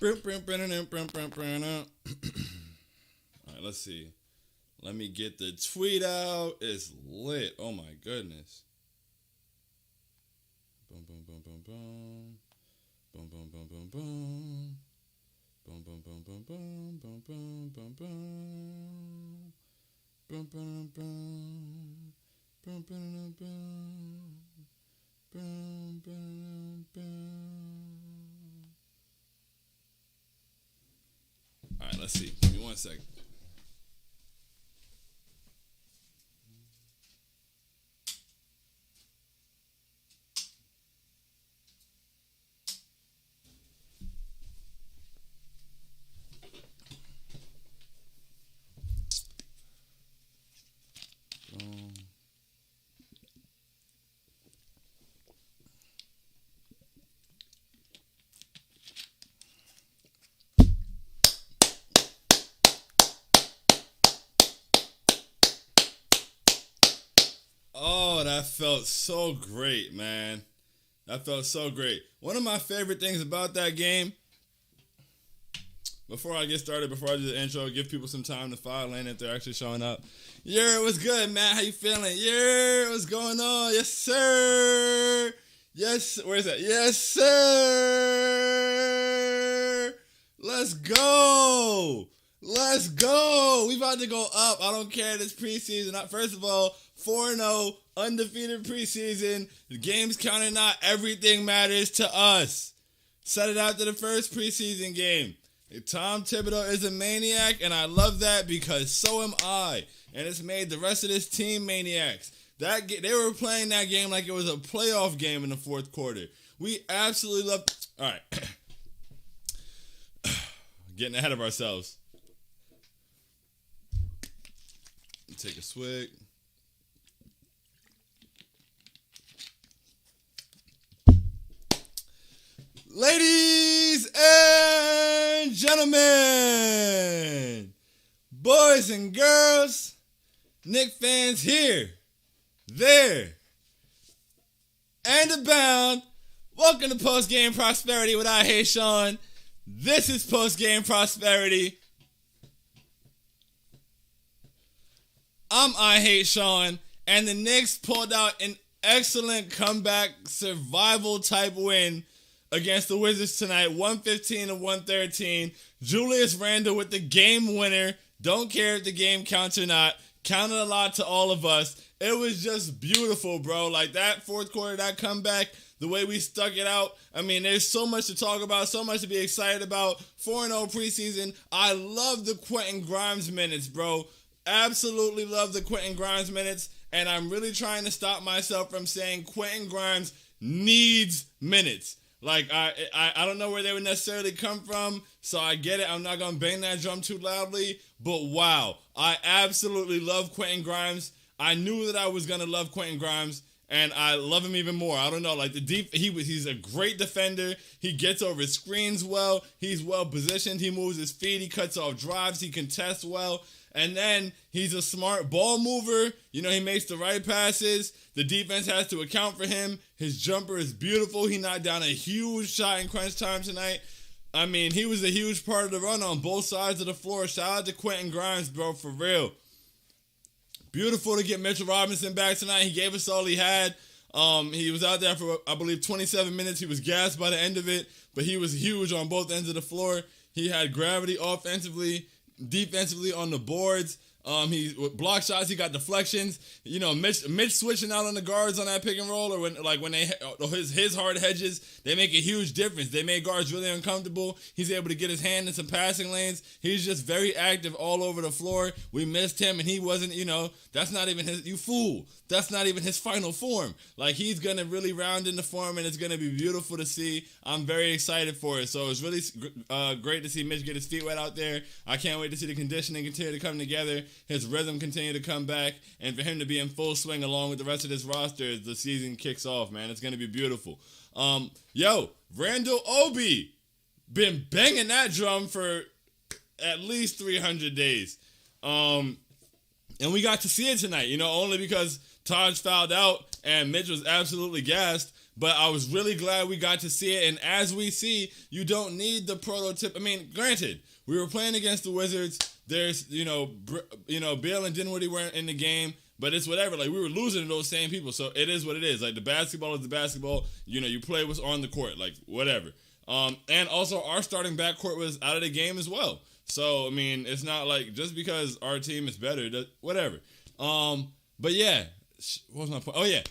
right, let's see. Let me get the tweet out. It's lit. Oh my goodness. Boom, boom, boom, boom, boom. Boom, boom, boom, boom, boom. Boom, boom, boom, boom, boom, boom, boom, boom, boom. Boom, boom, boom. Boom, boom, boom. Boom, boom, boom. All right, let's see. Give me 1 second. Oh, that felt so great, man. That felt so great. One of my favorite things about that game, before I get started, before I do the intro, give people some time to file in if they're actually showing up. Yeah, what's good, man? How you feeling? Yeah, what's going on? Yes, sir. Yes, where's that? Yes, sir. Let's go. Let's go. We about to go up. I don't care. This preseason. First of all, 4-0, undefeated preseason. The game's counting not. Everything matters to us. Said it after the first preseason game. Tom Thibodeau is a maniac, and I love that because so am I. And it's made the rest of this team maniacs. They were playing that game like it was a playoff game in the fourth quarter. We absolutely love. All right. Getting ahead of ourselves. Take a swig. Ladies and gentlemen, boys and girls, Knicks fans here, there, and abound. Welcome to Postgame Prosperity with I Hate Sean. This is Postgame Prosperity. I Hate Sean, and the Knicks pulled out an excellent comeback survival type win against the Wizards tonight, 115-113. Julius Randle with the game winner. Don't care if the game counts or not. Counted a lot to all of us. It was just beautiful, bro. Like that fourth quarter, that comeback, the way we stuck it out. I mean, there's so much to talk about, so much to be excited about. 4-0 preseason. I love the Quentin Grimes minutes, bro. Absolutely love the Quentin Grimes minutes, and I'm really trying to stop myself from saying Quentin Grimes needs minutes. Like, I don't know where they would necessarily come from, so I get it. I'm not going to bang that drum too loudly, but wow. I absolutely love Quentin Grimes. I knew that I was going to love Quentin Grimes, and I love him even more. I don't know, like he's a great defender. He gets over screens well. He's well positioned. He moves his feet. He cuts off drives. He contests well. And then he's a smart ball mover. You know, he makes the right passes. The defense has to account for him. His jumper is beautiful. He knocked down a huge shot in crunch time tonight. I mean, he was a huge part of the run on both sides of the floor. Shout out to Quentin Grimes, bro, for real. Beautiful to get Mitchell Robinson back tonight. He gave us all he had. He was out there for, I believe, 27 minutes. He was gassed by the end of it, but he was huge on both ends of the floor. He had gravity offensively, defensively on the boards. He with block shots, he got deflections. You know, Mitch switching out on the guards on that pick and roll, or when they his hard hedges, they make a huge difference. They made guards really uncomfortable. He's able to get his hand in some passing lanes. He's just very active all over the floor. We missed him, and he wasn't. You know, that's not even his. You fool. That's not even his final form. Like, he's gonna really round in the form, and it's gonna be beautiful to see. I'm very excited for it. So it's really great to see Mitch get his feet wet out there. I can't wait to see the conditioning continue to come together. His rhythm continue to come back, and for him to be in full swing along with the rest of this roster as the season kicks off, man. It's going to be beautiful. Randall Obi, been banging that drum for at least 300 days. And we got to see it tonight, you know, only because Taj fouled out and Mitch was absolutely gassed. But I was really glad we got to see it. And as we see, you don't need the prototype. I mean, granted, we were playing against the Wizards. There's, Beal and Dinwiddie weren't in the game. But it's whatever. Like, we were losing to those same people. So it is what it is. Like, the basketball is the basketball. You play what's on the court. Like, whatever. And also, our starting backcourt was out of the game as well. So, I mean, it's not like just because our team is better, whatever. But yeah, what was my point? Oh, yeah.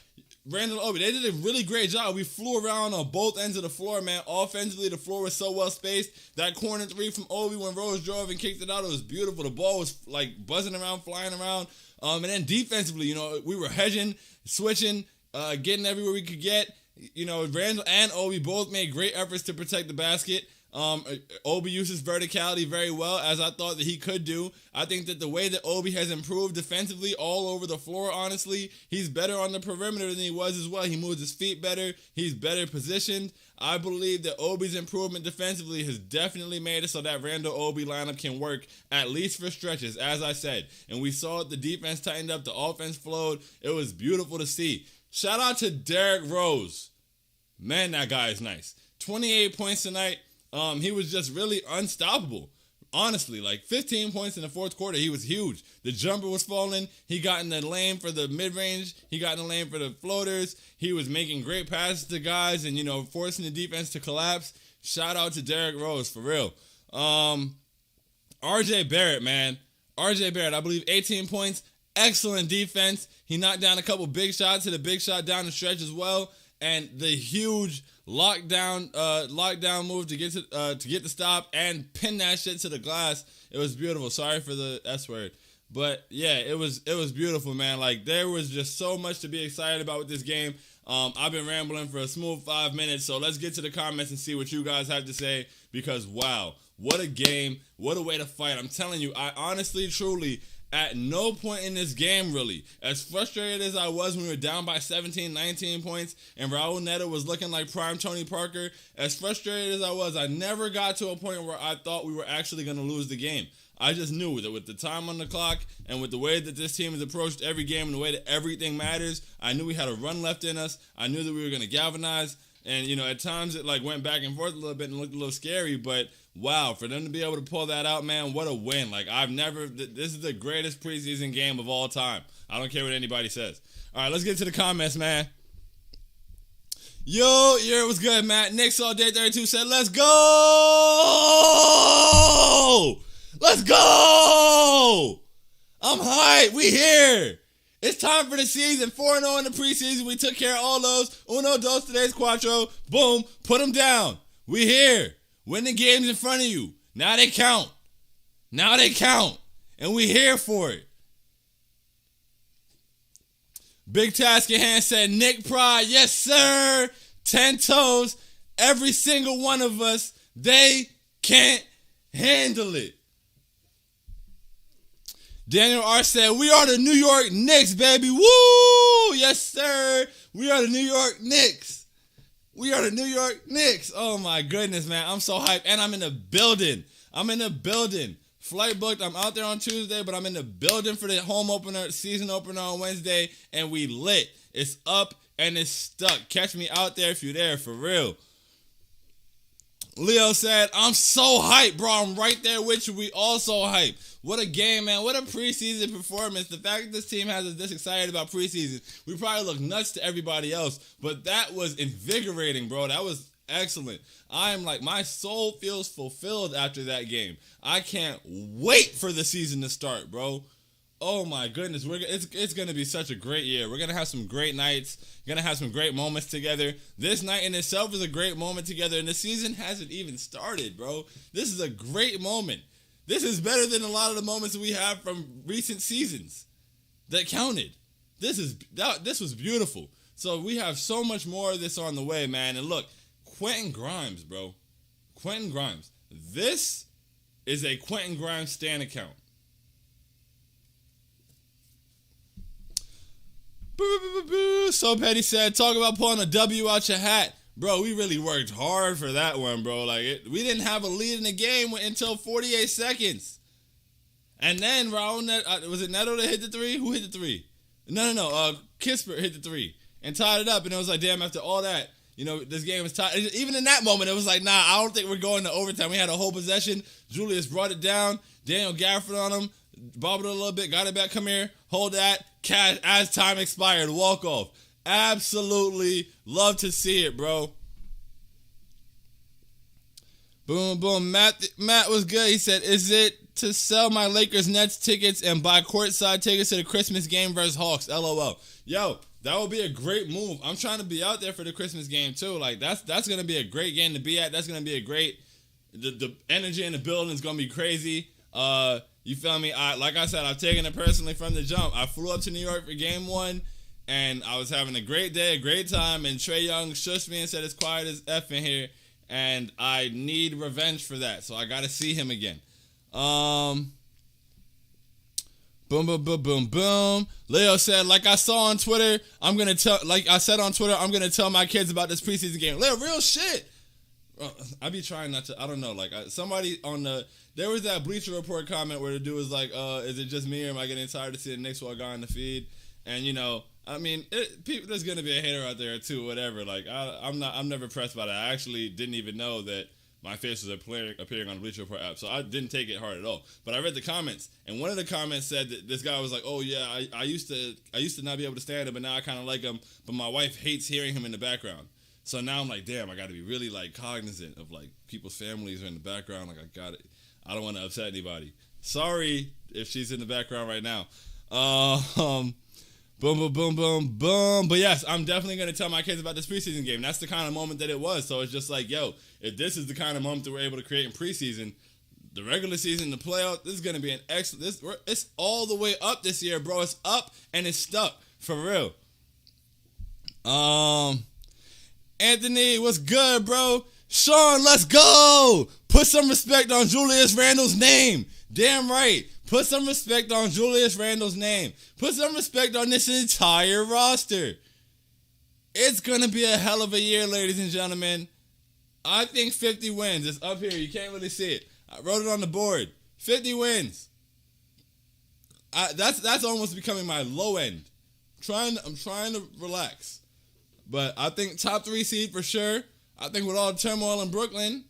Randall Obi, they did a really great job. We flew around on both ends of the floor, man. Offensively, the floor was so well spaced. That corner three from Obi when Rose drove and kicked it out, it was beautiful. The ball was like buzzing around, flying around. And then defensively, we were hedging, switching, getting everywhere we could get. Randall and Obi both made great efforts to protect the basket. Obi uses verticality very well, as I thought that he could do. I think that the way that Obi has improved defensively all over the floor, honestly, he's better on the perimeter than he was as well. He moves his feet better. He's better positioned. I believe that Obi's improvement defensively has definitely made it so that Randall-Obi lineup can work at least for stretches, as I said. And we saw it, the defense tightened up, the offense flowed. It was beautiful to see. Shout out to Derrick Rose. Man, that guy is nice. 28 points tonight. He was just really unstoppable. Honestly, like 15 points in the fourth quarter, he was huge. The jumper was falling. He got in the lane for the mid-range. He got in the lane for the floaters. He was making great passes to guys and, forcing the defense to collapse. Shout out to Derrick Rose, for real. RJ Barrett, man. RJ Barrett, I believe 18 points. Excellent defense. He knocked down a couple big shots, hit a big shot down the stretch as well. And the huge lockdown move to get the stop and pin that shit to the glass. It was beautiful. Sorry for the S word. But yeah, it was beautiful, man. Like, there was just so much to be excited about with this game. I've been rambling for a smooth 5 minutes, so let's get to the comments and see what you guys have to say, because wow, what a game, what a way to fight. I'm telling you, I honestly, truly, at no point in this game, really, as frustrated as I was when we were down by 17, 19 points, and Raul Neto was looking like prime Tony Parker, as frustrated as I was, I never got to a point where I thought we were actually going to lose the game. I just knew that with the time on the clock and with the way that this team has approached every game and the way that everything matters, I knew we had a run left in us. I knew that we were going to galvanize. And, at times it went back and forth a little bit and looked a little scary. But, wow, for them to be able to pull that out, man, what a win. This is the greatest preseason game of all time. I don't care what anybody says. All right, let's get to the comments, man. Yo, it was good, Matt. Knicks all day 32 said, let's go! Let's go! I'm hyped. We here. It's time for the season. 4-0 in the preseason. We took care of all those. Uno, dos, tres, cuatro. Boom. Put them down. We here. Win the games in front of you. Now they count. And we here for it. Big task at hand said, Nick Pride. Yes, sir. 10 toes. Every single one of us. They can't handle it. Daniel R. said, we are the New York Knicks, baby. Woo! Yes, sir. We are the New York Knicks. Oh, my goodness, man. I'm so hyped. And I'm in the building. Flight booked. I'm out there on Tuesday, but I'm in the building for the home opener, season opener on Wednesday, and we lit. It's up and it's stuck. Catch me out there if you're there, for real. Leo said, I'm so hyped, bro. I'm right there with you. We all so hyped. What a game, man. What a preseason performance. The fact that this team has us this excited about preseason, we probably look nuts to everybody else, but that was invigorating, bro. That was excellent. My soul feels fulfilled after that game. I can't wait for the season to start, bro. Oh, my goodness. It's going to be such a great year. We're going to have some great nights. We're going to have some great moments together. This night in itself is a great moment together, and the season hasn't even started, bro. This is a great moment. This is better than a lot of the moments we have from recent seasons that counted. This was beautiful. So we have so much more of this on the way, man. And look, Quentin Grimes, bro. Quentin Grimes. This is a Quentin Grimes Stan account. So Petty said, talk about pulling a W out your hat. Bro, we really worked hard for that one, bro. We didn't have a lead in the game until 48 seconds. And then Raul was it Neto that hit the three? Who hit the three? No. Kispert hit the three. and tied it up. And it was like, damn, after all that, this game was tied. Even in that moment, it was like, nah, I don't think we're going to overtime. We had a whole possession. Julius brought it down. Daniel Gafford on him. Bobbled it a little bit. Got it back. Come here. Hold that. Catch as time expired. Walk off. Absolutely love to see it, bro. Boom, boom. Matt was good. He said, is it to sell my Lakers Nets tickets and buy courtside tickets to the Christmas game versus Hawks? LOL. Yo, that would be a great move. I'm trying to be out there for the Christmas game too. Like that's gonna be a great game to be at. That's gonna be a great. The energy in the building is gonna be crazy. You feel me? Like I said, I've taken it personally from the jump. I flew up to New York for game 1, and I was having a great day, a great time. And Trae Young shushed me and said it's quiet as F in here, and I need revenge for that. So I got to see him again. Boom, boom, boom, boom, boom. Leo said, like I said on Twitter, I'm gonna tell my kids about this preseason game. Leo, real shit. I be trying not to. I don't know. Like somebody there was that Bleacher Report comment where the dude was like, "Is it just me or am I getting tired of seeing Knicks while guy in the feed?" And I mean, there's gonna be a hater out there too. Whatever. Like I'm never pressed by that. I actually didn't even know that my face was appearing on the Bleacher Report app, so I didn't take it hard at all. But I read the comments, and one of the comments said that this guy was like, "Oh yeah, I used to not be able to stand him, but now I kind of like him. But my wife hates hearing him in the background." So now I'm like, damn, I got to be really like cognizant of like people's families are in the background. Like I don't want to upset anybody. Sorry if she's in the background right now. Boom, boom, boom, boom, boom. But yes, I'm definitely going to tell my kids about this preseason game. That's the kind of moment that it was. So it's just like, yo, if this is the kind of moment that we're able to create in preseason, the regular season, the playoff, this is going to be an excellent. It's all the way up this year, bro. It's up and it's stuck for real. Anthony, what's good, bro? Sean, let's go. Put some respect on Julius Randle's name. Damn right. Put some respect on Julius Randle's name. Put some respect on this entire roster. It's going to be a hell of a year, ladies and gentlemen. I think 50 wins. It's up here. You can't really see it. I wrote it on the board. 50 wins. That's almost becoming my low end. I'm trying to relax. But I think top 3 seed for sure. I think with all the turmoil in Brooklyn,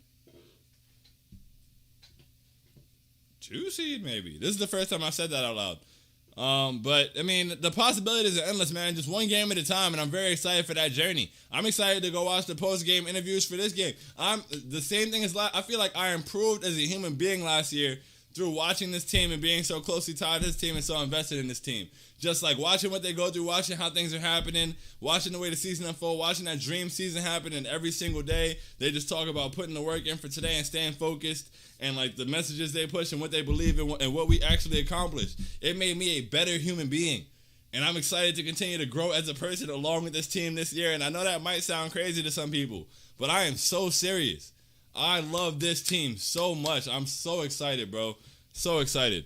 2 seed maybe. This is the first time I've said that out loud. But, I mean, the possibilities are endless, man. Just one game at a time, and I'm very excited for that journey. I'm excited to go watch the post-game interviews for this game. The same thing as I feel like I improved as a human being last year through watching this team and being so closely tied to this team and so invested in this team. Just like watching what they go through, watching how things are happening, watching the way the season unfolds, watching that dream season happen, and every single day they just talk about putting the work in for today and staying focused and like the messages they push and what they believe in and what we actually accomplished. It made me a better human being. And I'm excited to continue to grow as a person along with this team this year. And I know that might sound crazy to some people, but I am so serious. I love this team so much. I'm so excited, bro. So excited.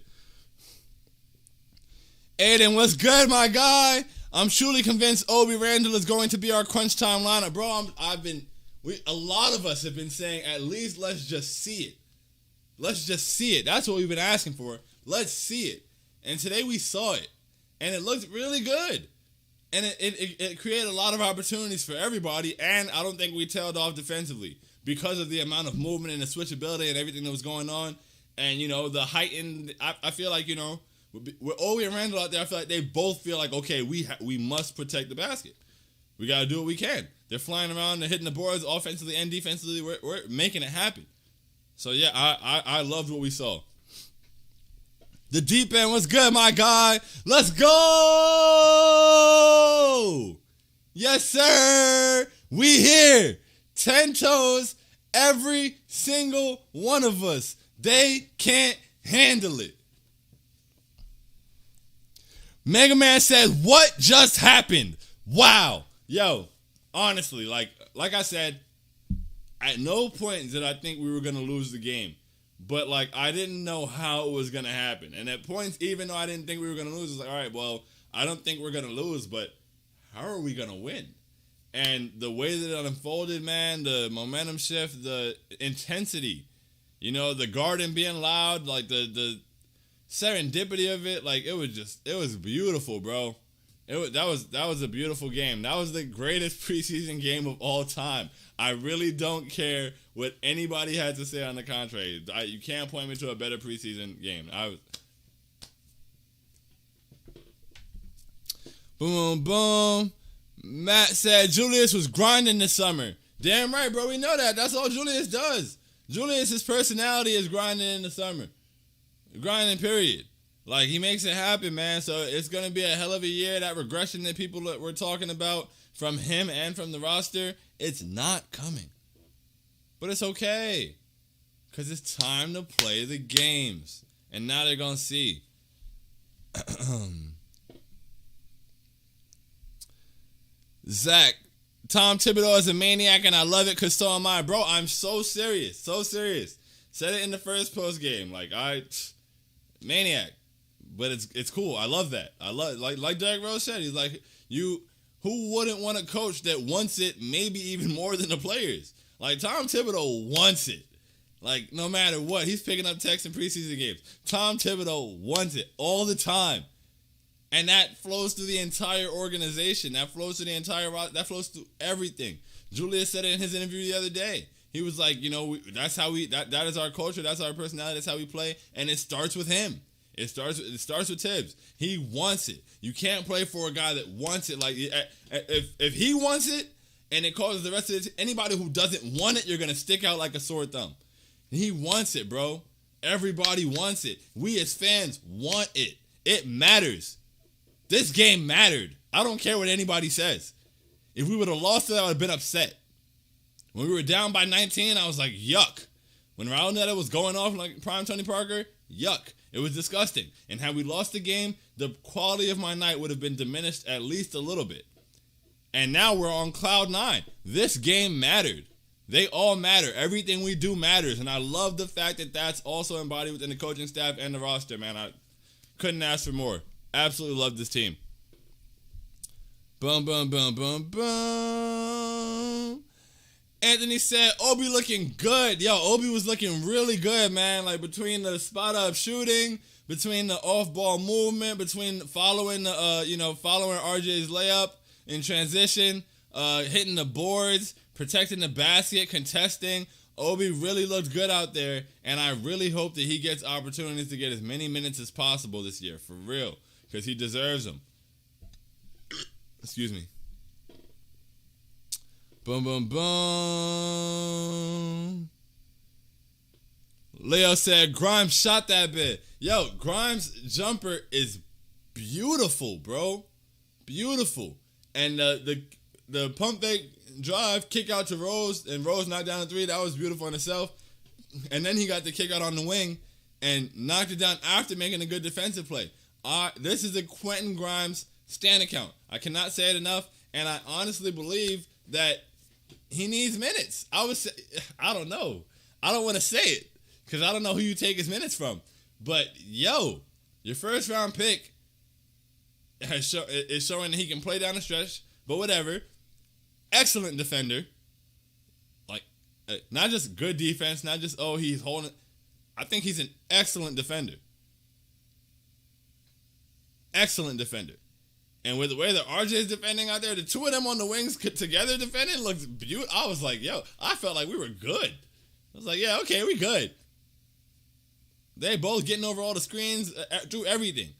Aiden, what's good, my guy? I'm truly convinced Obi Randle is going to be our crunch time lineup, bro. A lot of us have been saying at least let's just see it. Let's just see it. That's what we've been asking for. Let's see it. And today we saw it, and it looked really good. And it created a lot of opportunities for everybody, and I don't think we tailed off defensively because of the amount of movement and the switchability and everything that was going on. And, the heightened, I feel like, with Obi and Randle out there, I feel like they both feel like, okay, we must protect the basket. We got to do what we can. They're flying around, they're hitting the boards offensively and defensively. We're making it happen. So, yeah, I loved what we saw. The deep end was good, my guy. Let's go! Yes, sir. We here. 10 toes, every single one of us. They can't handle it. Mega Man said, what just happened? Wow. Yo, honestly, like I said, at no point did I think we were going to lose the game. But, I didn't know how it was going to happen. And at points, even though I didn't think we were going to lose, it's like, all right, well, I don't think we're going to lose, but how are we going to win? And the way that it unfolded, man, the momentum shift, the intensity, the garden being loud, the serendipity of it, it was beautiful, bro. That was a beautiful game. That was the greatest preseason game of all time. I really don't care what anybody had to say on the contrary. You can't point me to a better preseason game. Boom, boom. Matt said Julius was grinding this summer. Damn right, bro. We know that. That's all Julius does. Julius's personality is grinding in the summer. Grinding, period. Like, he makes it happen, man. So it's going to be a hell of a year. That regression that people were talking about from him and from the roster, it's not coming. But it's okay. Because it's time to play the games. And now they're going to see. Zach, Tom Thibodeau is a maniac, and I love it because so am I. Bro, I'm so serious. So serious. Said it in the first post game. Like, maniac. But it's cool. I love that. I love, like Derrick Rose said, he's like, who wouldn't want a coach that wants it maybe even more than the players? Like, Tom Thibodeau wants it. Like, no matter what, he's picking up texts in preseason games. Tom Thibodeau wants it all the time. And that flows through the entire organization. That flows through everything. Julius said it in his interview the other day. He was like, that is our culture, that's our personality, that's how we play, and it starts with him. It starts with Tibbs. He wants it. You can't play for a guy that wants it. Like, if he wants it and it causes the rest of anybody who doesn't want it, you're gonna stick out like a sore thumb. He wants it, bro. Everybody wants it. We as fans want it. It matters. This game mattered. I don't care what anybody says. If we would have lost it, I would have been upset. When we were down by 19, I was like, yuck. When Raul Neto was going off like prime Tony Parker, yuck. It was disgusting. And had we lost the game, the quality of my night would have been diminished at least a little bit. And now we're on cloud 9. This game mattered. They all matter. Everything we do matters. And I love the fact that that's also embodied within the coaching staff and the roster, man. I couldn't ask for more. Absolutely love this team. Boom, boom, boom, boom, boom. Anthony said, Obi looking good. Yo, Obi was looking really good, man. Like, between the spot-up shooting, between the off-ball movement, between following RJ's layup in transition, hitting the boards, protecting the basket, contesting. Obi really looked good out there, and I really hope that he gets opportunities to get as many minutes as possible this year, for real, because he deserves them. Excuse me. Boom, boom, boom. Leo said, Grimes shot that bit. Yo, Grimes' jumper is beautiful, bro. Beautiful. And the pump fake drive, kick out to Rose, and Rose knocked down a three. That was beautiful in itself. And then he got the kick out on the wing and knocked it down after making a good defensive play. This is a Quentin Grimes stand account. I cannot say it enough, and I honestly believe that he needs minutes. I don't know. I don't want to say it because I don't know who you take his minutes from. But, yo, your first round pick is showing that he can play down the stretch, but whatever. Excellent defender. Like, not just good defense, not just, he's holding. I think he's an excellent defender. Excellent defender. And with the way that RJ is defending out there, the two of them on the wings together defending looks beautiful. I was like, yo, I felt like we were good. I was like, yeah, okay, we good. They both getting over all the screens, through everything.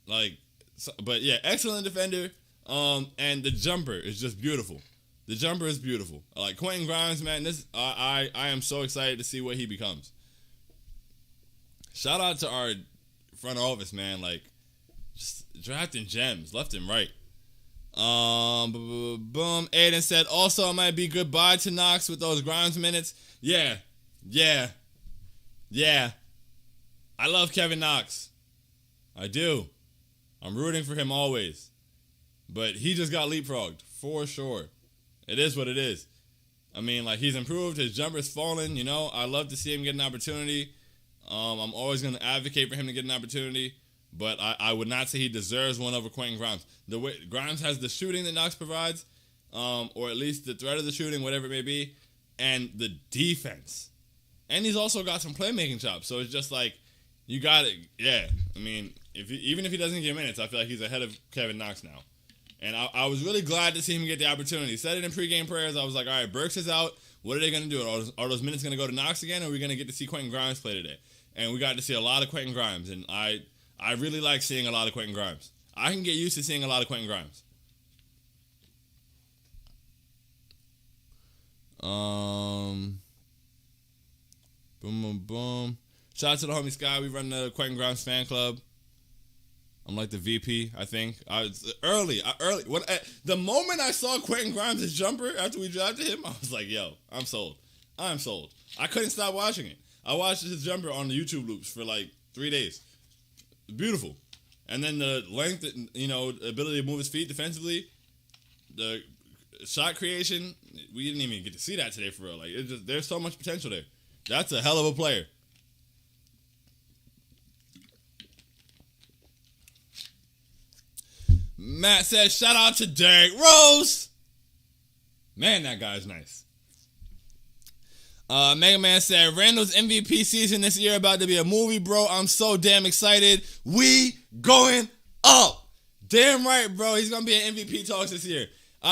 Like, but yeah, excellent defender. And the jumper is just beautiful. The jumper is beautiful. Like Quentin Grimes, man, I am so excited to see what he becomes. Shout out to our front office, man. Like, just drafting gems left and right. Boom. Aiden said, also, it might be goodbye to Knox with those Grimes minutes. Yeah. I love Kevin Knox. I do. I'm rooting for him always. But he just got leapfrogged, for sure. It is what it is. I mean, like, he's improved. His jumper's fallen, you know. I love to see him get an opportunity. I'm always going to advocate for him to get an opportunity. But I would not say he deserves one over Quentin Grimes. The way Grimes has the shooting that Knox provides, or at least the threat of the shooting, whatever it may be, and the defense. And he's also got some playmaking chops. So it's just like, you got it. Yeah. I mean, even if he doesn't get minutes, I feel like he's ahead of Kevin Knox now. And I was really glad to see him get the opportunity. Said it in pregame prayers. I was like, all right, Burks is out. What are they going to do? Are those minutes going to go to Knox again, or are we going to get to see Quentin Grimes play today? And we got to see a lot of Quentin Grimes, and I really like seeing a lot of Quentin Grimes. I can get used to seeing a lot of Quentin Grimes. Boom, boom, boom. Shout out to the homie Sky. We run the Quentin Grimes fan club. I'm like the VP, I think. I was early. The moment I saw Quentin Grimes' jumper after we drafted him, I was like, yo, I'm sold. I'm sold. I couldn't stop watching it. I watched his jumper on the YouTube loops for like 3 days. Beautiful. And then the length, ability to move his feet defensively, the shot creation, we didn't even get to see that today for real. Like, there's so much potential there. That's a hell of a player. Matt says, shout out to Derrick Rose. Man, that guy's nice. Mega Man said, Randall's MVP season this year about to be a movie, bro. I'm so damn excited. We going up. Damn right, bro. He's going to be in MVP talks this year.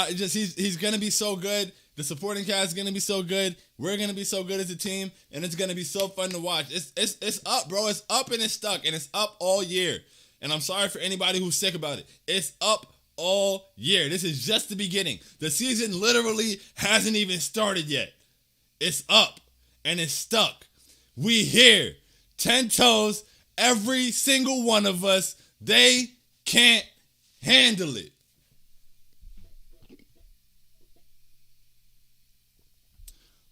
He's going to be so good. The supporting cast is going to be so good. We're going to be so good as a team, and it's going to be so fun to watch. It's up, bro. It's up and it's stuck, and it's up all year. And I'm sorry for anybody who's sick about it. It's up all year. This is just the beginning. The season literally hasn't even started yet. It's up and it's stuck. We here. 10 toes. Every single one of us. They can't handle it.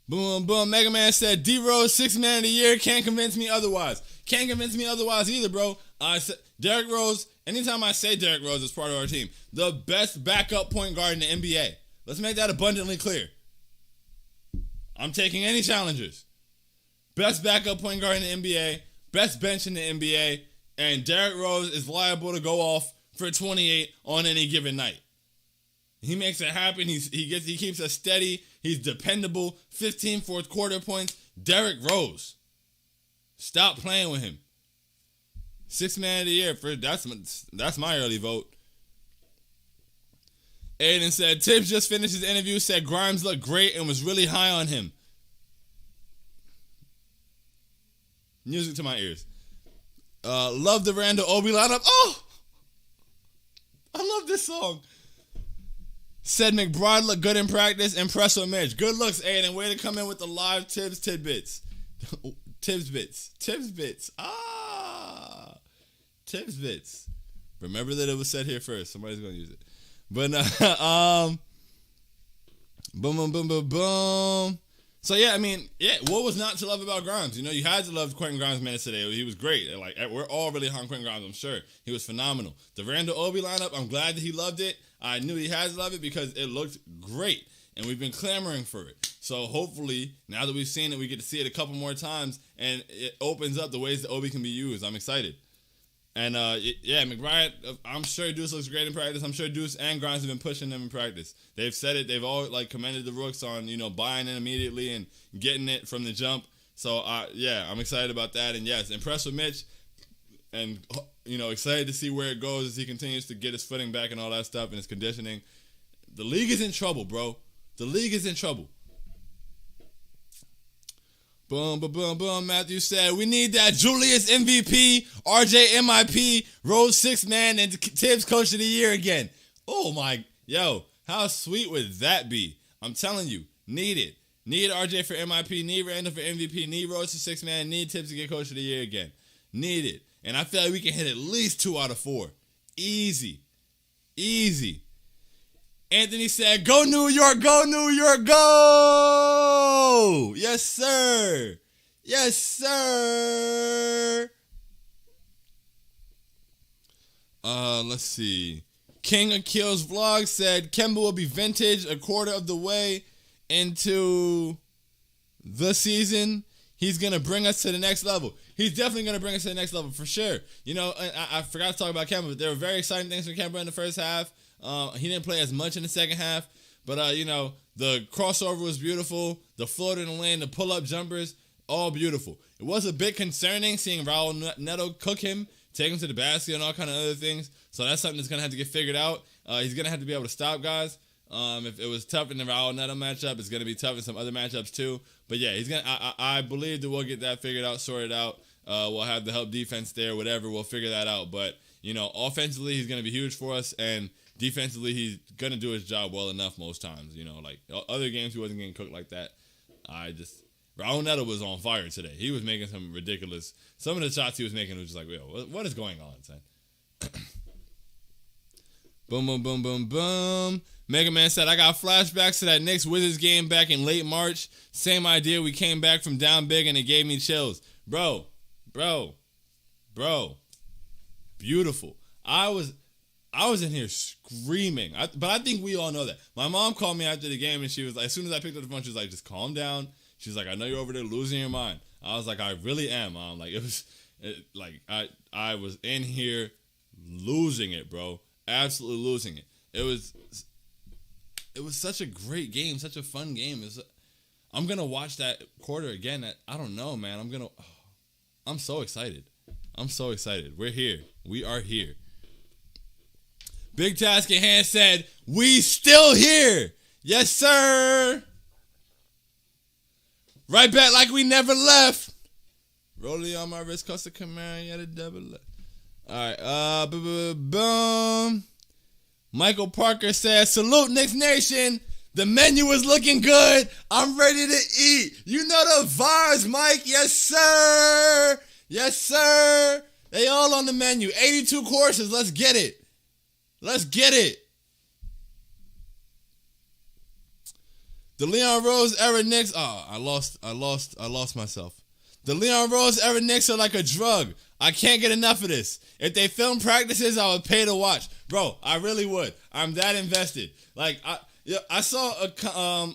Boom, boom. Mega Man said, D-Rose, 6th man of the year. Can't convince me otherwise. Can't convince me otherwise either, bro. I said Derrick Rose, anytime I say Derrick Rose is part of our team, the best backup point guard in the NBA. Let's make that abundantly clear. I'm taking any challengers. Best backup point guard in the NBA, best bench in the NBA, and Derrick Rose is liable to go off for 28 on any given night. He makes it happen. He keeps us steady. He's dependable. 15 fourth quarter points. Derrick Rose. Stop playing with him. 6th man of the year. That's my early vote. Aiden said, Tibbs just finished his interview, said Grimes looked great and was really high on him. Music to my ears. Love the Randall Obi lineup. Oh! I love this song. Said McBride looked good in practice. Impressed with Mitch. Good looks, Aiden. Way to come in with the live Tibbs tidbits. Tibbs bits. Tibbs bits. Remember that it was said here first. Somebody's going to use it. But, boom, boom, boom, boom, boom. So, yeah, what was not to love about Grimes? You had to love Quentin Grimes' minutes today. He was great. Like, we're all really high on Quentin Grimes, I'm sure. He was phenomenal. The Randall Obi lineup, I'm glad that he loved it. I knew he had to love it because it looked great, and we've been clamoring for it. So, hopefully, now that we've seen it, we get to see it a couple more times, and it opens up the ways that Obi can be used. I'm excited. And, McBride, I'm sure Deuce looks great in practice. I'm sure Deuce and Grimes have been pushing them in practice. They've said it. They've all, commended the Rooks on, buying in immediately and getting it from the jump. So, I'm excited about that. And, yes, impressed with Mitch and, excited to see where it goes as he continues to get his footing back and all that stuff and his conditioning. The league is in trouble, bro. The league is in trouble. Boom, boom, boom, boom. Matthew said, we need that Julius MVP, RJ MIP, Rose 6th man, and Tibbs Coach of the Year again. Oh, my. Yo, how sweet would that be? I'm telling you, need it. Need RJ for MIP, need Randall for MVP, need Rose for 6th man, need Tibbs to get Coach of the Year again. Need it. And I feel like we can hit at least 2 out of 4. Easy. Anthony said, go New York, go New York, go! Yes, sir. Yes, sir. Let's see. King of Kills Vlog said, Kemba will be vintage a quarter of the way into the season. He's going to bring us to the next level. He's definitely going to bring us to the next level for sure. I forgot to talk about Kemba, but there were very exciting things from Kemba in the first half. He didn't play as much in the second half, but, the crossover was beautiful. The floater in the lane, the pull-up jumpers, all beautiful. It was a bit concerning seeing Raul Neto cook him take him to the basket and all kind of other things. So that's something that's going to have to get figured out. He's going to have to be able to stop guys. If it was tough in the Raul Neto matchup, it's going to be tough in some other matchups too. But yeah, he's gonna. I believe that we'll get that figured out, sorted out. We'll have the help defense there, whatever. We'll figure that out. But offensively, he's going to be huge for us, and defensively, he's going to do his job well enough most times. Like other games, he wasn't getting cooked like that. Raul Neto was on fire today. He was making some ridiculous. Some of the shots he was making was just like, what is going on, son? Boom, boom, boom, boom, boom. Mega Man said, I got flashbacks to that Knicks Wizards game back in late March. Same idea. We came back from down big and it gave me chills. Bro. Beautiful. I was in here screaming. But I think we all know that. My mom called me after the game and she was like, as soon as I picked up the phone, she was like, just calm down. She's like, I know you're over there losing your mind. I was like, I really am, Mom. Like, I was in here losing it, bro. Absolutely losing it. It was such a great game, such a fun game. I'm gonna watch that quarter again. I don't know, man. I'm so excited. We're here. We are here. Big Task in Hand said, we still here. Yes, sir. Right back like we never left. Rolling on my wrist, Costa Camaro, yeah, the double left. All right, boom. Michael Parker says, salute Knicks Nation. The menu is looking good. I'm ready to eat. You know the vibes, Mike. Yes, sir. Yes, sir. They all on the menu. 82 courses. Let's get it. The Leon Rose era Knicks. Oh, I lost myself. The Leon Rose era Knicks are like a drug. I can't get enough of this. If they film practices, I would pay to watch. Bro, I really would. I'm that invested. Like, I saw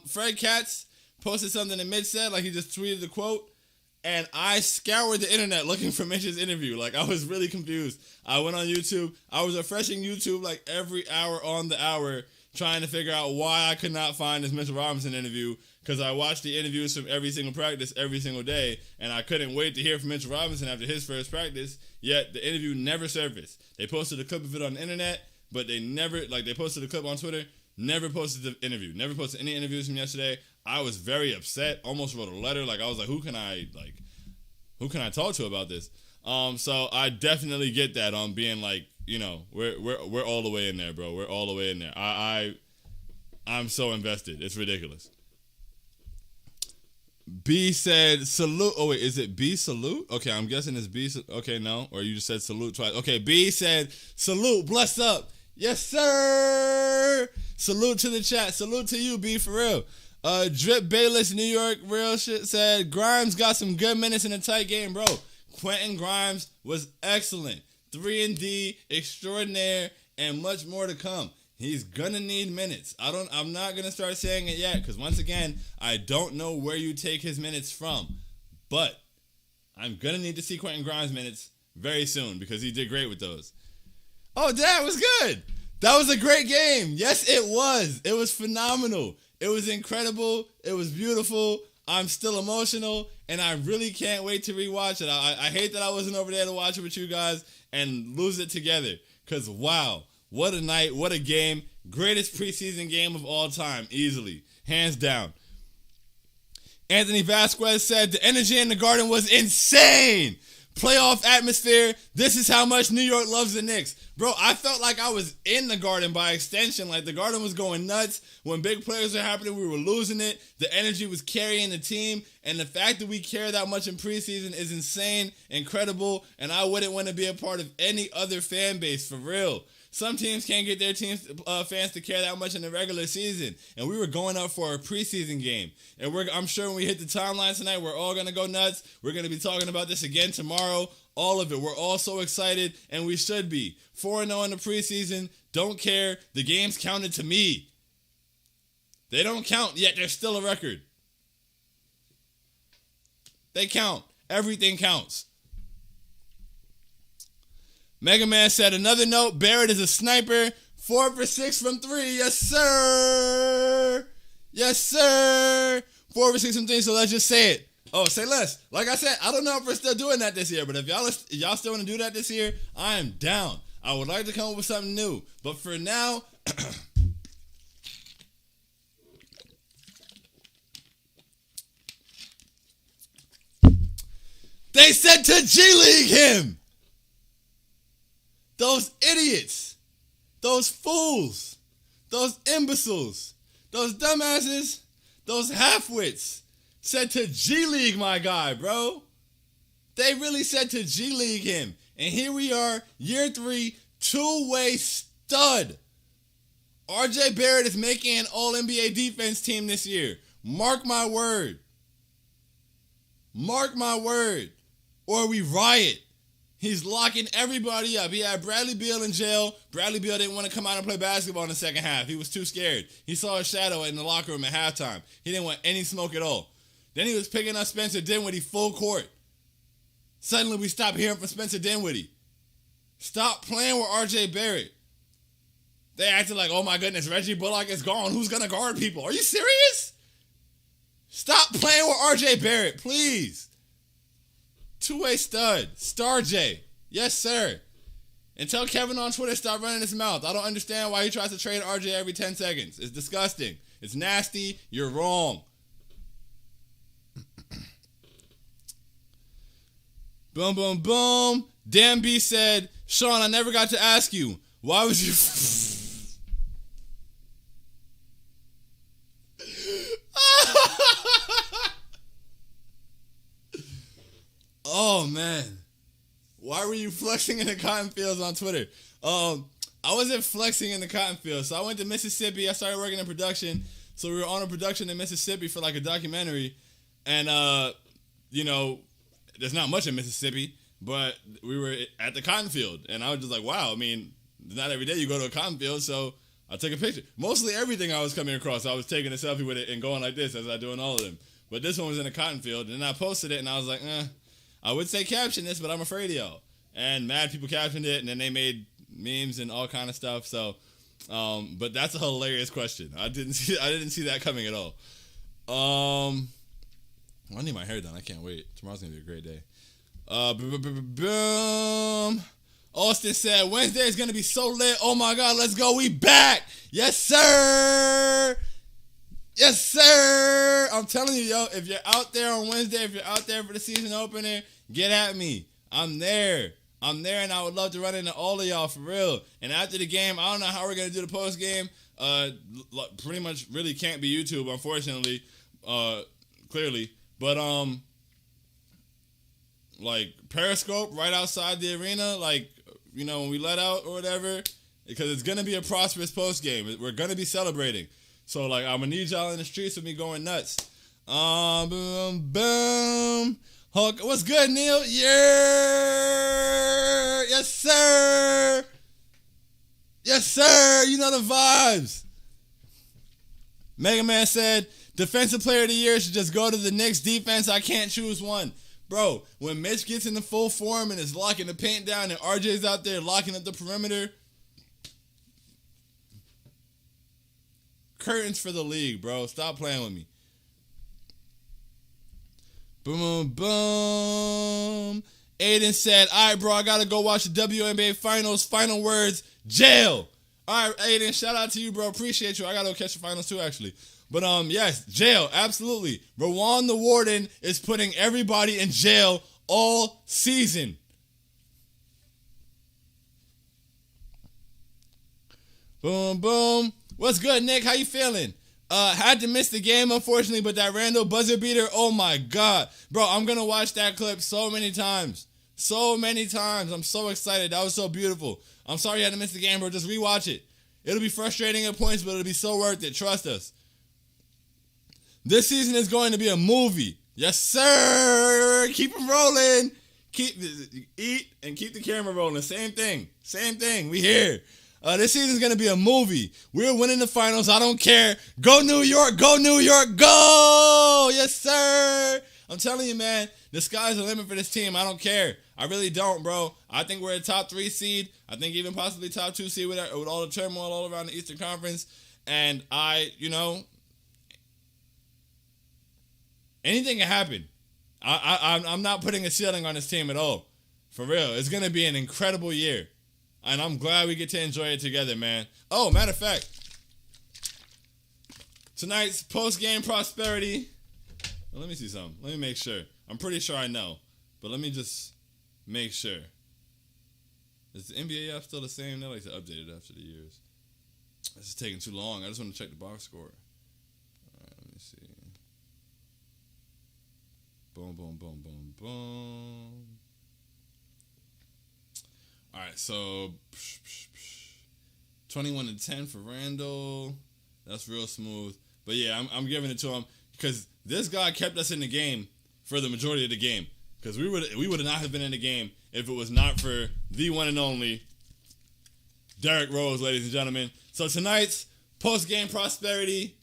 Fred Katz posted something and Mitch said, like he just tweeted the quote, and I scoured the internet looking for Mitch's interview. Like, I was really confused. I went on YouTube. I was refreshing YouTube like every hour on the hour trying to figure out why I could not find this Mitchell Robinson interview, because I watched the interviews from every single practice every single day, and I couldn't wait to hear from Mitchell Robinson after his first practice, yet the interview never surfaced. They posted a clip of it on the internet, but they posted a clip on Twitter, never posted the interview, never posted any interviews from yesterday. I was very upset, almost wrote a letter. Like, I was like, who can I talk to about this? So I definitely get that on being like, we're all the way in there, bro. We're all the way in there. I'm so invested. It's ridiculous. B said salute. Oh wait, is it B salute? Okay, I'm guessing it's B. Okay, no, or you just said salute twice. Okay, B said salute. Bless up. Yes, sir. Salute to the chat. Salute to you, B, for real. Drip Bayless, New York, real shit said Grimes got some good minutes in a tight game, bro. Quentin Grimes was excellent. 3-and-D, extraordinaire, and much more to come. He's gonna need minutes. I'm not gonna start saying it yet, because once again, I don't know where you take his minutes from. But I'm gonna need to see Quentin Grimes minutes very soon, because he did great with those. Oh, that was good. That was a great game. Yes, it was. It was phenomenal. It was incredible. It was beautiful. I'm still emotional, and I really can't wait to rewatch it. I hate that I wasn't over there to watch it with you guys and lose it together, because wow, what a night, what a game. Greatest preseason game of all time, easily, hands down. Anthony Vasquez said the energy in the Garden was insane. Playoff atmosphere. This is how much New York loves the Knicks. Bro, I felt like I was in the Garden by extension. Like, the Garden was going nuts. When big plays were happening, we were losing it. The energy was carrying the team. And the fact that we care that much in preseason is insane, incredible, and I wouldn't want to be a part of any other fan base, for real. Some teams can't get their teams fans to care that much in the regular season. And we were going up for a preseason game. And I'm sure when we hit the timeline tonight, we're all going to go nuts. We're going to be talking about this again tomorrow. All of it. We're all so excited, and we should be. 4-0 in the preseason. Don't care. The games counted to me. They don't count, yet they're still a record. They count. Everything counts. Mega Man said, another note, Barrett is a sniper. 4 for 6 from 3. Yes, sir. Yes, sir. 4 for 6 from 3, so let's just say it. Oh, say less. Like I said, I don't know if we're still doing that this year, but if y'all still want to do that this year, I am down. I would like to come up with something new. But for now, they said to G League him. Those idiots. Those fools. Those imbeciles. Those dumbasses. Those half-wits. Said to G League my guy, bro. They really said to G League him. And here we are, year 3, two-way stud. RJ Barrett is making an All-NBA defense team this year. Mark my word. Mark my word. Or we riot. He's locking everybody up. He had Bradley Beal in jail. Bradley Beal didn't want to come out and play basketball in the second half. He was too scared. He saw a shadow in the locker room at halftime. He didn't want any smoke at all. Then he was picking up Spencer Dinwiddie full court. Suddenly we stopped hearing from Spencer Dinwiddie. Stop playing with RJ Barrett. They acted like, oh my goodness, Reggie Bullock is gone. Who's going to guard people? Are you serious? Stop playing with RJ Barrett, please. Two-way stud. Star J. Yes, sir. And tell Kevin on Twitter stop running his mouth. I don't understand why he tries to trade RJ every 10 seconds. It's disgusting. It's nasty. You're wrong. Boom, boom, boom. Dan B said, Sean, I never got to ask you, why was you... Oh, man. Why were you flexing in the cotton fields on Twitter? I wasn't flexing in the cotton fields. So I went to Mississippi. I started working in production. So we were on a production in Mississippi for like a documentary. And, you know, there's not much in Mississippi, but we were at the cotton field. And I was just like, wow, I mean, not every day you go to a cotton field. So I took a picture. Mostly everything I was coming across, I was taking a selfie with it and going like this as I do in all of them. But this one was in a cotton field. And then I posted it and I was like, I would say caption this, but I'm afraid of y'all. And mad people captioned it, and then they made memes and all kind of stuff. So, but that's a hilarious question. I didn't see that coming at all. I need my hair done. I can't wait. Tomorrow's gonna be a great day. Boom. Austin said Wednesday is gonna be so lit. Oh my God, let's go. We back. Yes, sir. Yes, sir. I'm telling you, yo, if you're out there on Wednesday, if you're out there for the season opener, get at me. I'm there, and I would love to run into all of y'all for real. And after the game, I don't know how we're going to do the post game. Pretty much really can't be YouTube, unfortunately, clearly. But, like, Periscope right outside the arena, like, you know, when we let out or whatever, because it's going to be a prosperous post game. We're going to be celebrating. So, like, I'm going to need y'all in the streets with me going nuts. Boom, boom. Hulk, what's good, Neil? Yeah. Yes, sir. Yes, sir. You know the vibes. Mega Man said, Defensive Player of the Year should just go to the Knicks defense. I can't choose one. Bro, when Mitch gets into full form and is locking the paint down and RJ's out there locking up the perimeter, curtains for the league, bro. Stop playing with me. Boom, boom. Aiden said, all right, bro, I got to go watch the WNBA Finals. Final words, jail. All right, Aiden, shout out to you, bro. Appreciate you. I got to go catch the finals too, actually. But, yes, jail, absolutely. Rowan the Warden is putting everybody in jail all season. Boom, boom. What's good, Nick? How you feeling? Had to miss the game, unfortunately, but that Randall buzzer beater, oh my God. Bro, I'm going to watch that clip so many times. So many times. I'm so excited. That was so beautiful. I'm sorry you had to miss the game, bro. Just rewatch it. It'll be frustrating at points, but it'll be so worth it. Trust us. This season is going to be a movie. Yes, sir. Keep them rolling. Eat and keep the camera rolling. Same thing. Same thing. We here. This season's going to be a movie. We're winning the finals. I don't care. Go New York. Go New York. Go. Yes, sir. I'm telling you, man, the sky's the limit for this team. I don't care. I really don't, bro. I think we're a top 3 seed. I think even possibly top 2 seed with all the turmoil all around the Eastern Conference. And anything can happen. I'm not putting a ceiling on this team at all. For real. It's going to be an incredible year. And I'm glad we get to enjoy it together, man. Oh, matter of fact, tonight's post-game prosperity. Well, let me see something. Let me make sure. I'm pretty sure I know. But let me just make sure. Is the NBA app still the same? They like to update it after the years. This is taking too long. I just want to check the box score. All right, let me see. Boom, boom, boom, boom, boom. All right, so 21-10 for Randall. That's real smooth. But yeah, I'm giving it to him because this guy kept us in the game for the majority of the game. Because we would not have been in the game if it was not for the one and only Derrick Rose, ladies and gentlemen. So tonight's post-game prosperity.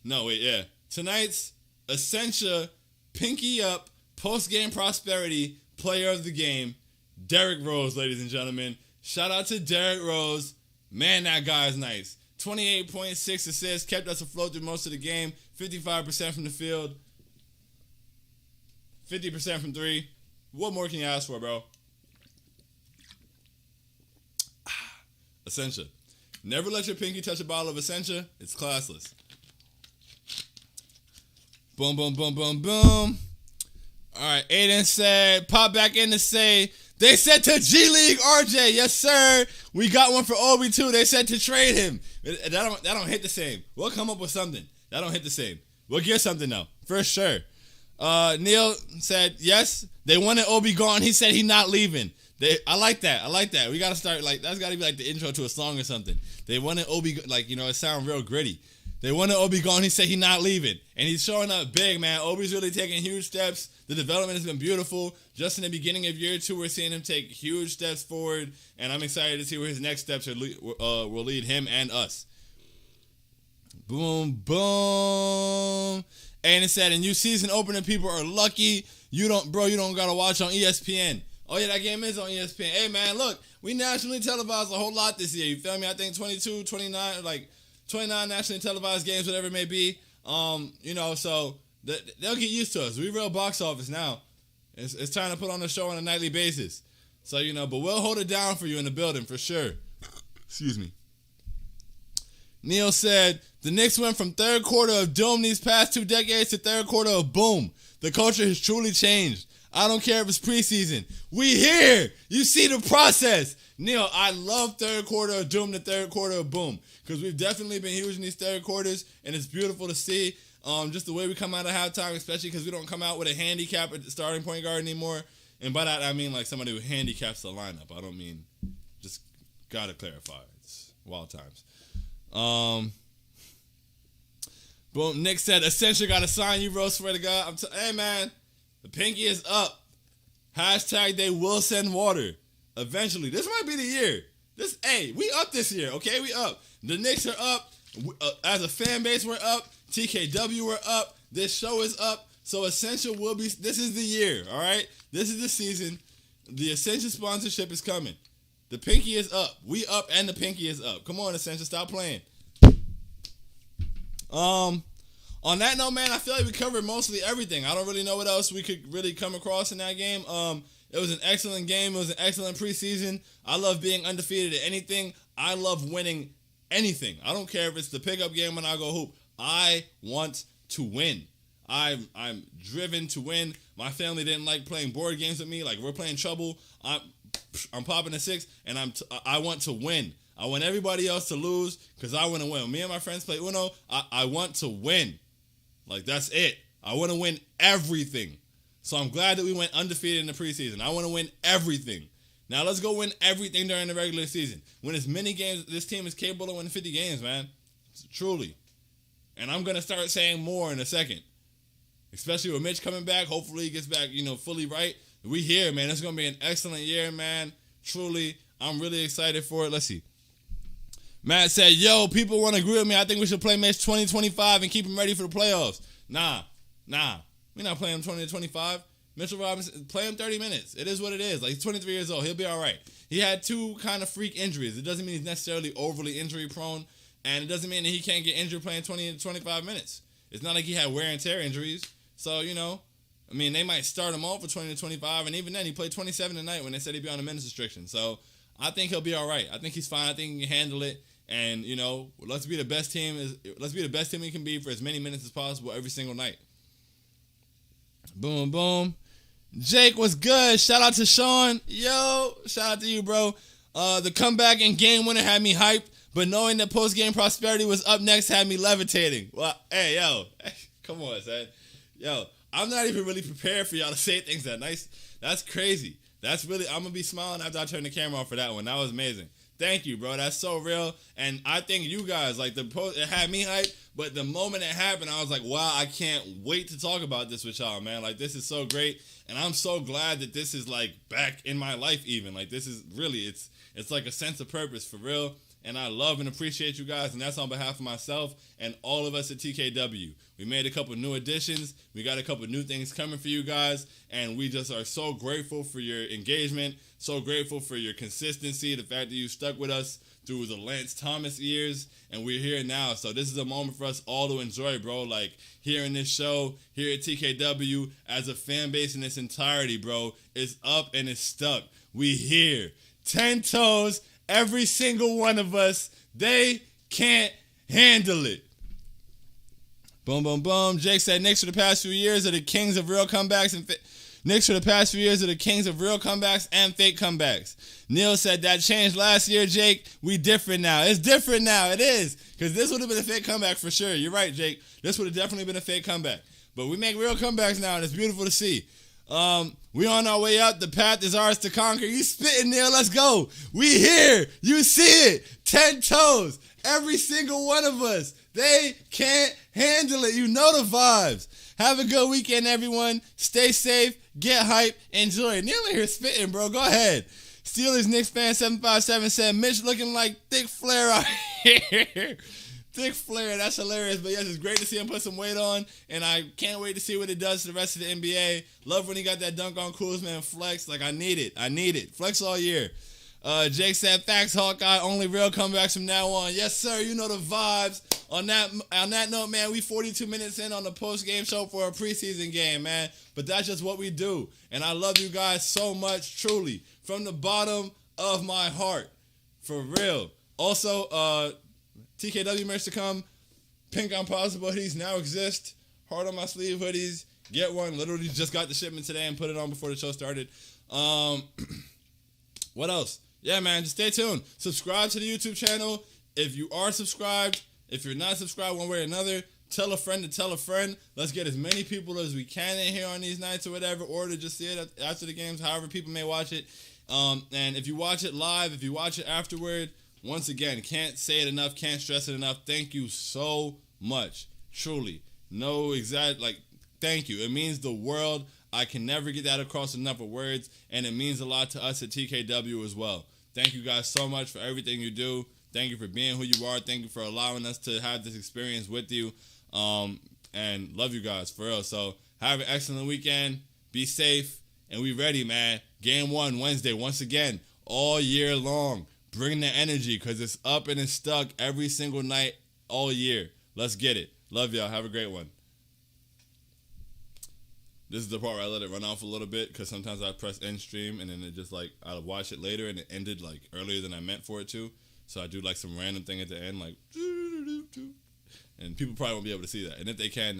No, wait, yeah. Tonight's Essentia Pinky Up post-game prosperity player of the game, Derrick Rose, ladies and gentlemen. Shout out to Derrick Rose. Man, that guy's nice. 28.6 assists, kept us afloat through most of the game. 55% from the field. 50% from three. What more can you ask for, bro? Essentia. Never let your pinky touch a bottle of Essentia. It's classless. Boom, boom, boom, boom, boom. All right, Aiden said, pop back in to say, they said to G League RJ. Yes, sir. We got one for Obi, too. They said to trade him. That don't hit the same. We'll come up with something. That don't hit the same. We'll get something, though, for sure. Neil said, yes, they wanted Obi gone. He said he not leaving. I like that. We got to start, like, that's got to be like the intro to a song or something. They wanted Obi, like, you know, it sound real gritty. They wanted Obi gone. He said he not leaving. And he's showing up big, man. Obi's really taking huge steps. The development has been beautiful. Just in the beginning of year 2, we're seeing him take huge steps forward. And I'm excited to see where his next steps will lead him and us. Boom, boom. And it said, in new season opener, people are lucky. You don't got to watch on ESPN. Oh, yeah, that game is on ESPN. Hey, man, look, we nationally televised a whole lot this year. You feel me? I think 22, 29, like 29 nationally televised games, whatever it may be. You know, so they'll get used to us. We real box office now. It's time to put on a show on a nightly basis. So, you know, but we'll hold it down for you in the building for sure. Excuse me. Neil said, the Knicks went from third quarter of doom these past 2 decades to third quarter of boom. The culture has truly changed. I don't care if it's preseason. We here. You see the process. Neil, I love third quarter of doom to third quarter of boom because we've definitely been huge in these third quarters, and it's beautiful to see just the way we come out of halftime, especially because we don't come out with a handicap at the starting point guard anymore. And by that, I mean like somebody who handicaps the lineup. I don't mean, just got to clarify. It's wild times. Boom, Nick said, Essential got to sign you, bro, swear to God. Hey, man, the pinky is up. Hashtag they will send water. Eventually. This might be the year. Hey, we up this year, okay? We up. The Knicks are up. As a fan base, we're up. TKW, we're up. This show is up. So Essential will be, this is the year, all right? This is the season. The Essential sponsorship is coming. The pinky is up. We up and the pinky is up. Come on, Essential, stop playing. On that note, man, I feel like we covered mostly everything. I don't really know what else we could really come across in that game. It was an excellent game. It was an excellent preseason. I love being undefeated at anything. I love winning anything. I don't care if it's the pickup game when I go hoop. I want to win. I'm driven to win. My family didn't like playing board games with me. Like, we're playing Trouble. I'm popping a 6, and I want to win. I want everybody else to lose because I want to win. When me and my friends play Uno, I want to win. Like, that's it. I want to win everything. So I'm glad that we went undefeated in the preseason. I want to win everything. Now let's go win everything during the regular season. When it's many games, this team is capable of winning 50 games, man. Truly. And I'm going to start saying more in a second. Especially with Mitch coming back. Hopefully he gets back, fully right. We here, man. It's going to be an excellent year, man. Truly. I'm really excited for it. Let's see. Matt said, yo, people want to agree with me. I think we should play Mitch 2025 and keep him ready for the playoffs. Nah. We're not playing him 20 to 25. Mitchell Robinson, play him 30 minutes. It is what it is. Like, he's 23 years old. He'll be all right. He had 2 kind of freak injuries. It doesn't mean he's necessarily overly injury prone, and it doesn't mean that he can't get injured playing 20 to 25 minutes. It's not like he had wear and tear injuries. So, I mean, they might start him off for 20 to 25, and even then, he played 27 tonight when they said he'd be on a minutes restriction. So I think he'll be all right. I think he's fine. I think he can handle it. And let's be the best team. Let's be the best team we can be for as many minutes as possible every single night. Boom, boom. Jake, what's good? Shout out to Sean. Yo, shout out to you, bro. The comeback and game winner had me hyped, but knowing that post-game prosperity was up next had me levitating. Well, hey, yo, come on, son. Yo, I'm not even really prepared for y'all to say things that nice. That's crazy. I'm going to be smiling after I turn the camera on for that one. That was amazing. Thank you, bro. That's so real. And I think you guys, like, it had me hyped, but the moment it happened, I was like, wow, I can't wait to talk about this with y'all, man. Like, this is so great. And I'm so glad that this is, like, back in my life even. Like, this is really, it's like a sense of purpose for real. And I love and appreciate you guys, and that's on behalf of myself and all of us at TKW. We made a couple new additions. We got a couple new things coming for you guys, and we just are so grateful for your engagement, so grateful for your consistency, the fact that you stuck with us through the Lance Thomas years, and we're here now. So this is a moment for us all to enjoy, bro. Like, hearing this show here at TKW as a fan base in its entirety, bro, is up and it's stuck. We here. 10 toes. Every single one of us, they can't handle it. Boom, boom, boom. Jake said Knicks for the past few years are the kings of real comebacks and Knicks for the past few years are the kings of real comebacks and fake comebacks. Neil said that changed last year, Jake. We different now. It's different now. It is. Because this would have been a fake comeback for sure. You're right, Jake. This would have definitely been a fake comeback. But we make real comebacks now, and it's beautiful to see. We on our way up. The path is ours to conquer. You spitting, Neil. Let's go. We here. You see it. 10 toes. Every single one of us. They can't handle it. You know the vibes. Have a good weekend, everyone. Stay safe. Get hype. Enjoy. Neil in here spitting, bro. Go ahead. Steelers Knicks fan 757 said Mitch looking like Thick Flair out here. Thick Flair, that's hilarious. But yes, it's great to see him put some weight on, and I can't wait to see what it does to the rest of the NBA. Love when he got that dunk on Kuzma and flex. Like, I need it. Flex all year. Jake said, facts, Hawkeye, only real comebacks from now on. Yes, sir, you know the vibes. On that note, man, we 42 minutes in on the post-game show for a preseason game, man. But that's just what we do. And I love you guys so much, truly, from the bottom of my heart. For real. Also, TKW merch to come. Pink on Possible hoodies now exist. Heart on my sleeve hoodies. Get one. Literally just got the shipment today and put it on before the show started. What else? Yeah, man, just stay tuned. Subscribe to the YouTube channel. If you are subscribed, if you're not subscribed one way or another, tell a friend to tell a friend. Let's get as many people as we can in here on these nights or whatever, or to just see it after the games, however people may watch it. And if you watch it live, if you watch it afterward, once again, can't say it enough, can't stress it enough. Thank you so much. Truly. Thank you. It means the world. I can never get that across enough of words, and it means a lot to us at TKW as well. Thank you guys so much for everything you do. Thank you for being who you are. Thank you for allowing us to have this experience with you. And love you guys, for real. So have an excellent weekend. Be safe, and we ready, man. Game 1 Wednesday, once again, all year long. Bring the energy, because it's up and it's stuck every single night all year. Let's get it. Love y'all. Have a great one. This is the part where I let it run off a little bit, because sometimes I press end stream and then it just I'll watch it later and it ended earlier than I meant for it to. So I do some random thing at the end, and people probably won't be able to see that. And if they can,